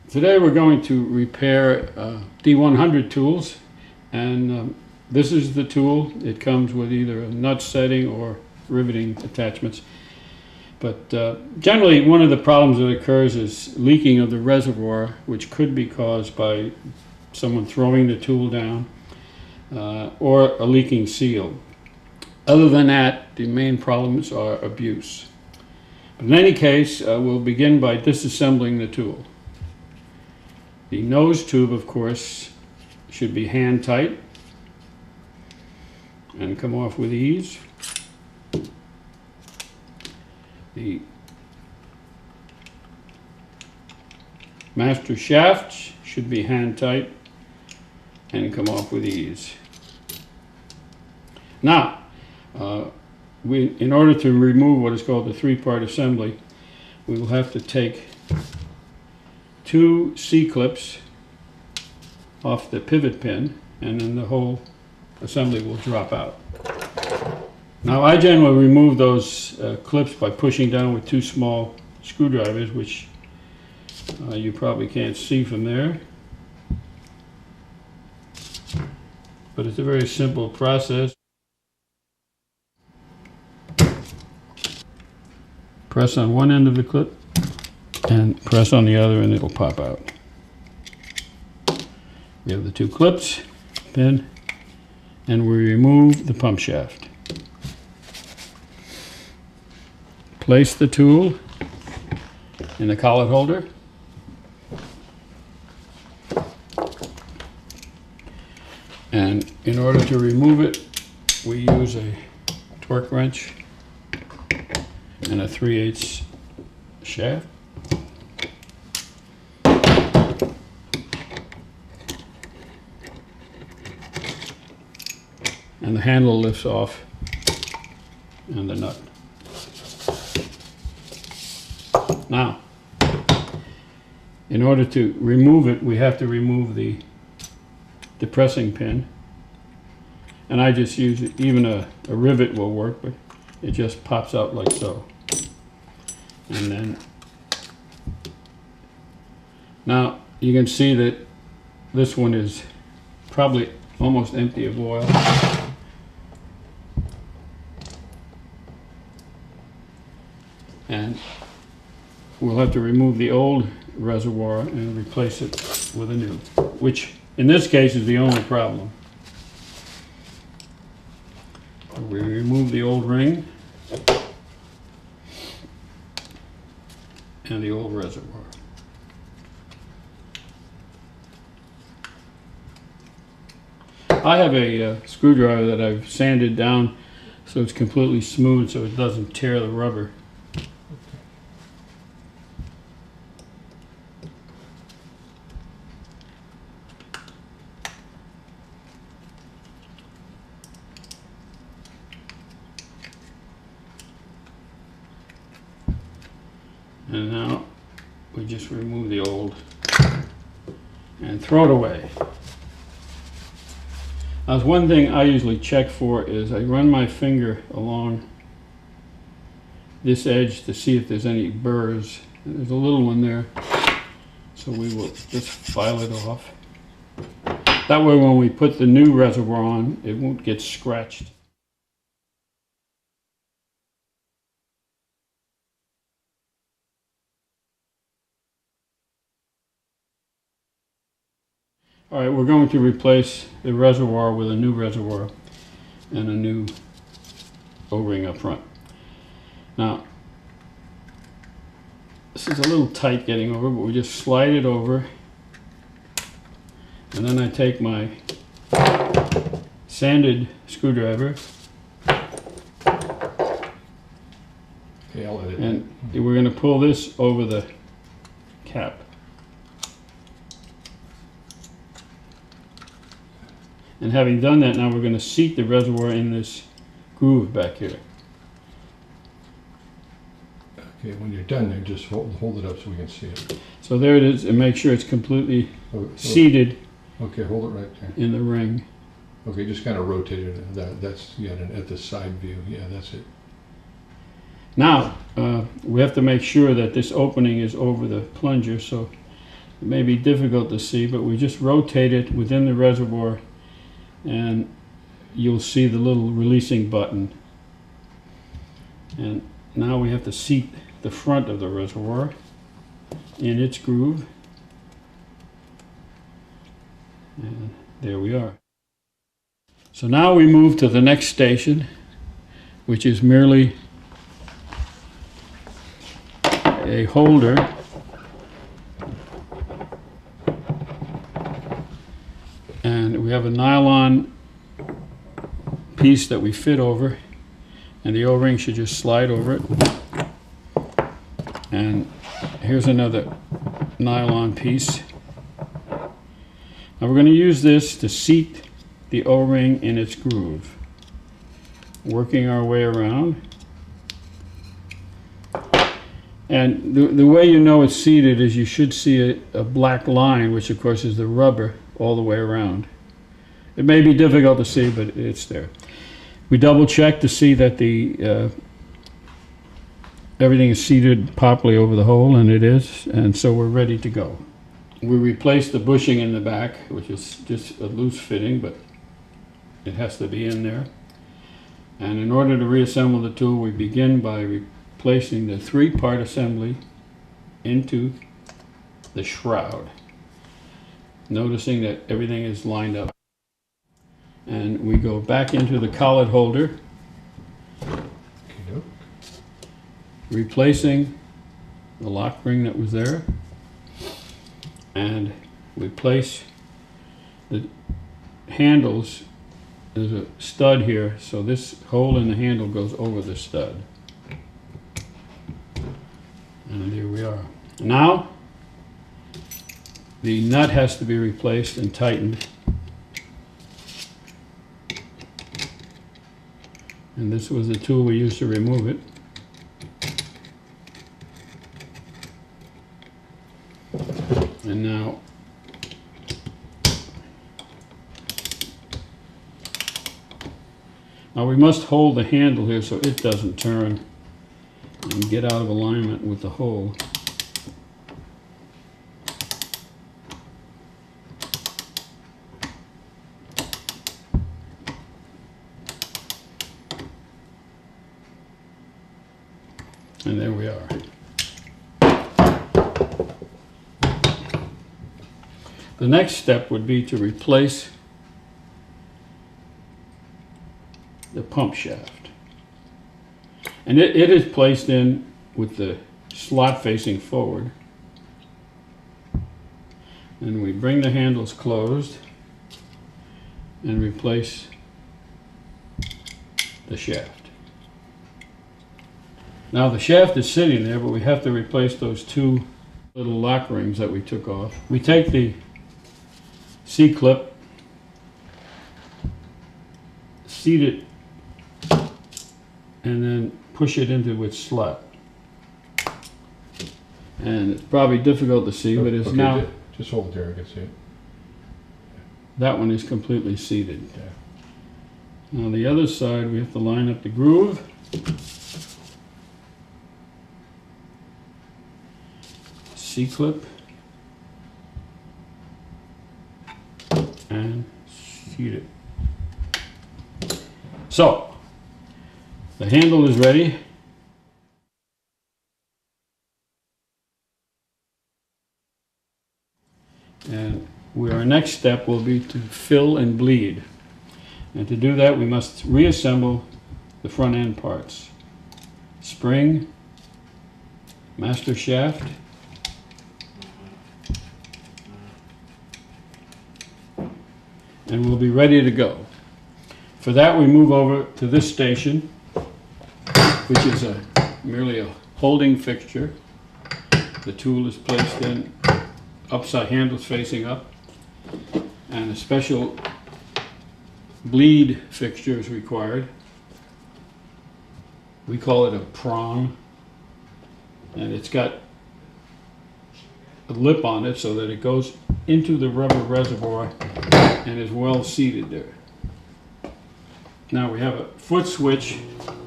Today we're going to repair D-100 tools, and this is the tool. It comes with either a nut setting or riveting attachments. But generally one of the problems that occurs is leaking of the reservoir, which could be caused by someone throwing the tool down or a leaking seal. Other than that, the main problems are abuse. But in any case, we'll begin by disassembling the tool. The nose tube, of course, should be hand tight and come off with ease. The master shaft should be hand tight and come off with ease. Now, in order to remove what is called the three-part assembly, we will have to take two C-clips off the pivot pin, and then the whole assembly will drop out. Now, I generally remove those clips by pushing down with two small screwdrivers, which you probably can't see from there. But it's a very simple process. Press on one end of the clip and press on the other and it'll pop out. We have the two clips, pin, and we remove the pump shaft. Place the tool in the collet holder. And in order to remove it, we use a torque wrench and a 3/8 shaft. And the handle lifts off and the nut. Now, in order to remove it, we have to remove the depressing pin. And I just use it, even a rivet will work, but it just pops out like so. And then, now you can see that this one is probably almost empty of oil. And we'll have to remove the old reservoir and replace it with a new, which in this case is the only problem. We remove the old ring and the old reservoir. I have a screwdriver that I've sanded down so it's completely smooth so it doesn't tear the rubber. And now we just remove the old and throw it away. Now, one thing I usually check for is I run my finger along this edge to see if there's any burrs. There's a little one there, so we will just file it off. That way when we put the new reservoir on, it won't get scratched. All right, we're going to replace the reservoir with a new reservoir and a new O-ring up front. Now, this is a little tight getting over, but we just slide it over. And then I take my sanded screwdriver. Okay, I'll edit. And we're going to pull this over the cap. And having done that, now we're going to seat the reservoir in this groove back here. Okay, when you're done there, just hold it up so we can see it. So there it is, and make sure it's completely seated. Okay, hold it right there. In the ring. Okay, just kind of rotate it. That's at the side view. Yeah, that's it. Now, we have to make sure that this opening is over the plunger, so It may be difficult to see, but we just rotate it within the reservoir and you'll see the little releasing button. And now we have to seat the front of the reservoir in its groove. And there we are. So now we move to the next station, which is merely a holder and we have a nylon piece that we fit over, and the O-ring should just slide over it. And here's another nylon piece. Now we're going to use this to seat the O-ring in its groove, working our way around. And the way you know it's seated is you should see a black line, which of course is the rubber all the way around. It may be difficult to see, but it's there. We double check to see that the everything is seated properly over the hole, and it is, and so we're ready to go. We replace the bushing in the back, which is just a loose fitting, but it has to be in there. And in order to reassemble the tool, we begin by replacing the three-part assembly into the shroud, noticing that everything is lined up. And we go back into the collet holder, replacing the lock ring that was there, and we place the handles. There's a stud here, so this hole in the handle goes over the stud. And here we are. Now, the nut has to be replaced and tightened. And this was the tool we used to remove it. And now, we must hold the handle here so it doesn't turn and get out of alignment with the hole. And there we are. The next step would be to replace the pump shaft. And it is placed in with the slot facing forward. And we bring the handles closed and replace the shaft. Now the shaft is sitting there, but we have to replace those two little lock rings that we took off. We take the C-clip, seat it, and then push it into its slot. And it's probably difficult to see, but it's now... Just hold it there, I can see it. That one is completely seated. Yeah. Now the other side, we have to line up the groove. C-clip. And seat it. So, the handle is ready. And our next step will be to fill and bleed. And to do that, we must reassemble the front end parts. Spring, master shaft, and we'll be ready to go. For that, we move over to this station, which is merely a holding fixture. The tool is placed in, upside handles facing up, and a special bleed fixture is required. We call it a prong, and it's got a lip on it so that it goes into the rubber reservoir and is well seated there. Now we have a foot switch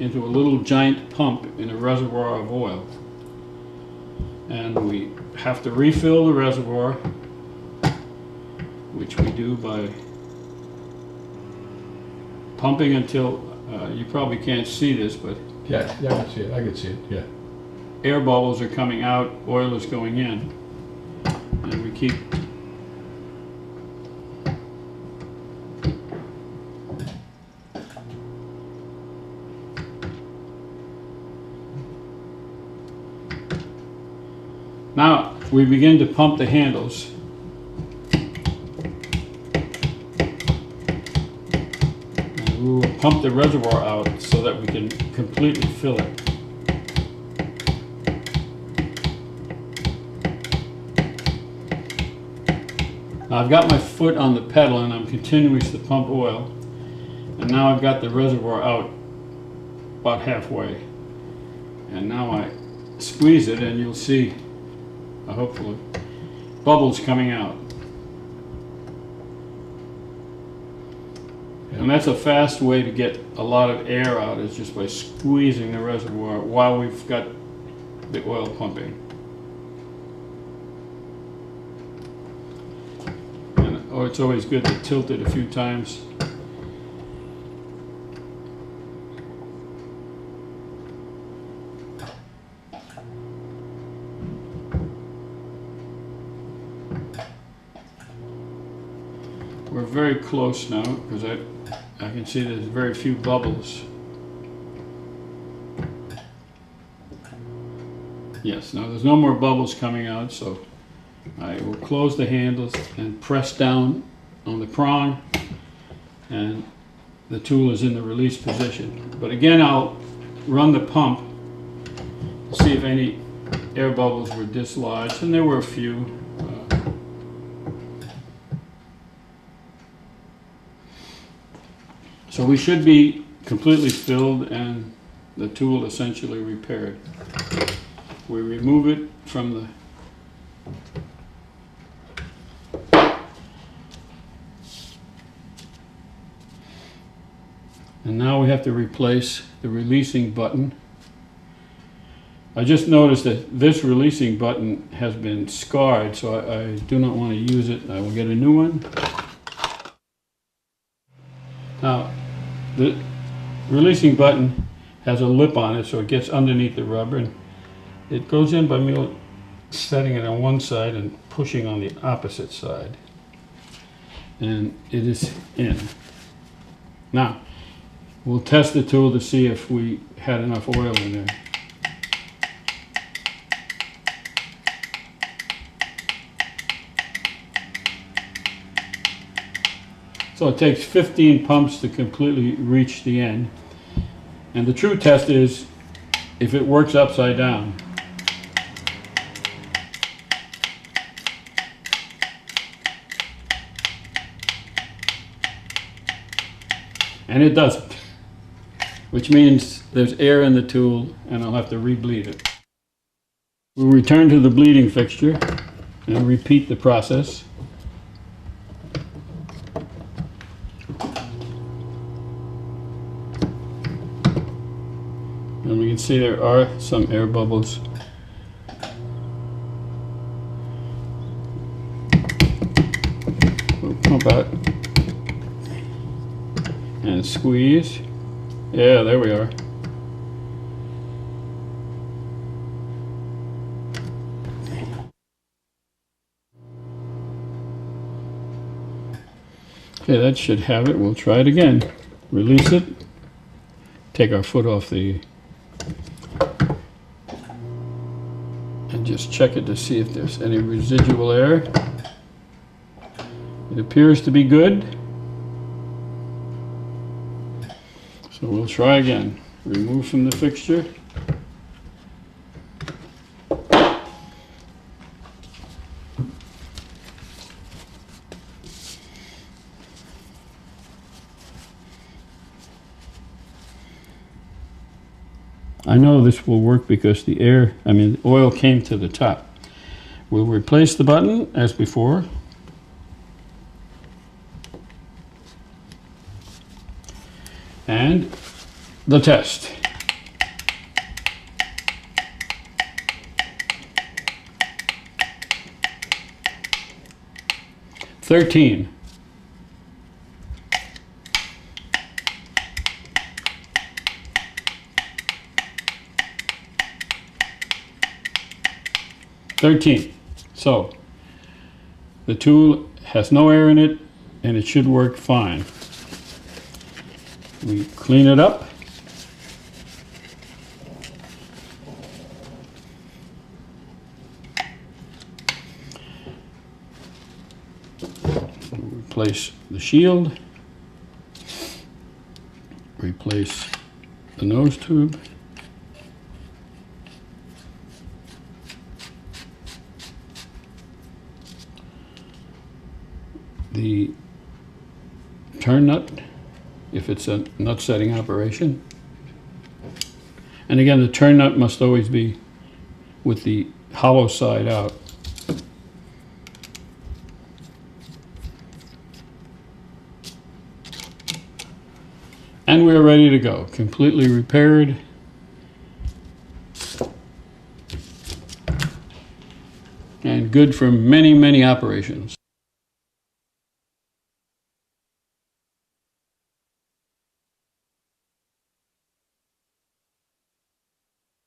into a little giant pump in a reservoir of oil. And we have to refill the reservoir, which we do by pumping until, you probably can't see this, but Yeah, I can see it. I can see it. Yeah. air bubbles are coming out, oil is going in. And we keep now we begin to pump the handles. And we will pump the reservoir out so that we can completely fill it. Now I've got my foot on the pedal and I'm continuing to pump oil, and now I've got the reservoir out about halfway, and now I squeeze it and you'll see hopefully bubbles coming out. And that's a fast way to get a lot of air out, is just by squeezing the reservoir while we've got the oil pumping. Oh, it's always good to tilt it a few times. We're very close now because I can see there's very few bubbles. Yes, now there's no more bubbles coming out, so I will close the handles and press down on the prong, and the tool is in the release position. But again, I'll run the pump to see if any air bubbles were dislodged, and there were a few. So we should be completely filled and the tool essentially repaired. We remove it from the and now we have to replace the releasing button. I just noticed that this releasing button has been scarred, so I do not want to use it. I will get a new one. Now, the releasing button has a lip on it, so it gets underneath the rubber, and it goes in by me setting it on one side and pushing on the opposite side. And it is in. Now, we'll test the tool to see if we had enough oil in there. So it takes 15 pumps to completely reach the end. And the true test is if it works upside down. And it doesn't, which means there's air in the tool and I'll have to re-bleed it. We'll return to the bleeding fixture and repeat the process. And we can see there are some air bubbles. We'll pump out and squeeze. Yeah, there we are. Okay, that should have it. We'll try it again. Release it. Take our foot off the and just check it to see if there's any residual air. It appears to be good. So we'll try again. Remove from the fixture. I know this will work because the oil came to the top. We'll replace the button as before. And the test. 13. So the tool has no air in it and it should work fine. We clean it up. Replace the shield. Replace the nose tube. The turn nut, if it's a nut setting operation. And again, the turn nut must always be with the hollow side out. And we're ready to go, completely repaired. And good for many, many operations.